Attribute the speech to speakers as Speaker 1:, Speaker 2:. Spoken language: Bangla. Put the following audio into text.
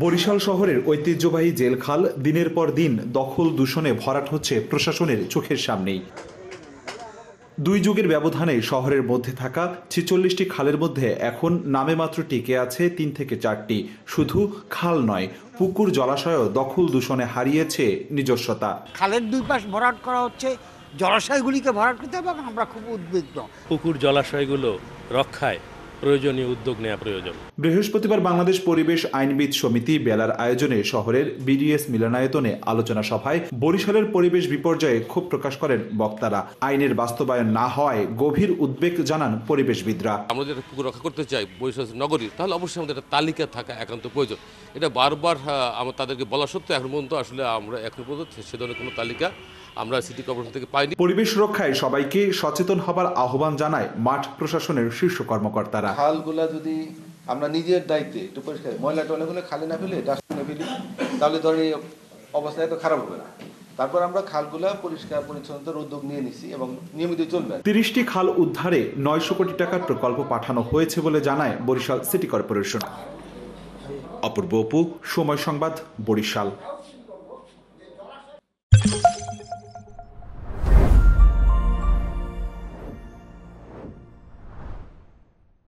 Speaker 1: বরিশাল শহরের ঐতিহ্যবাহী জেলখাল দিনের পর দিন দখল দূষণে ভরাট হচ্ছে প্রশাসনের চোখের সামনেই। 2 যুগের ব্যবধানে শহরের মধ্যে থাকা 46টি খালের মধ্যে এখন নামে মাত্র টিকে আছে 3 থেকে 4টি। শুধু খাল নয়, পুকুর জলাশয়ও দখল দূষণে হারিয়েছে নিজস্বতা।
Speaker 2: খালের 2 পাশ ভরাট করা হচ্ছে, জলাশয়গুলিকে ভরাট করতে হবে, এবং আমরা খুব উদ্বিগ্ন।
Speaker 3: পুকুর জলাশয়গুলো রক্ষায় প্রয়োজনীয় উদ্যোগ নেওয়া প্রয়োজন।
Speaker 1: বৃহস্পতিবার বাংলাদেশ পরিবেশ আইনবিদ সমিতি বেলার আয়োজনে শহরের বিডিএস মিলনায়তনে আলোচনা সভায় বরিশালের পরিবেশ বিপর্যয়ে ক্ষোভ প্রকাশ করেন বক্তারা। আইনের বাস্তবায়ন না হওয়ায় গভীর উদ্বেগ জানান পরিবেশবিদরা।
Speaker 4: আমরা যদি পুকুর রক্ষা করতে চাই বরিশাল নগরী, তাহলে অবশ্যই আমাদের একটা তালিকা থাকা একান্ত প্রয়োজন। এটা বারবার আমরা তাদেরকে বলা সত্ত্বেও এখন পর্যন্ত আসলে আমরা এখন পর্যন্ত সে ধরনের কোনো তালিকা আমরা সিটি কর্পোরেশন থেকে পাইনি।
Speaker 1: পরিবেশ রক্ষায় সবাইকে সচেতন হবার আহ্বান জানায় মাঠ প্রশাসনের শীর্ষ কর্মকর্তারা।
Speaker 5: খালগুলা যদি আমরা নিজের দায়িত্বে একটু পরিষ্কার, ময়লা টয়লাগুলো খালে না ফেলে ডাস্টবিনে ফেলি, তাহলে ধরে অবস্থা এত খারাপ হবে না। তারপর আমরা খালগুলা পরিষ্কার পরিচ্ছন্নতার উদ্যোগ নিয়ে নিছি এবং নিয়মিত চলবে। 30টি
Speaker 1: খাল উদ্ধারে 900 কোটি টাকার প্রকল্প পাঠানো হয়েছে বলে জানায় বরিশাল সিটি কর্পোরেশন। অপূর্ব অপু, সময় সংবাদ, বরিশাল।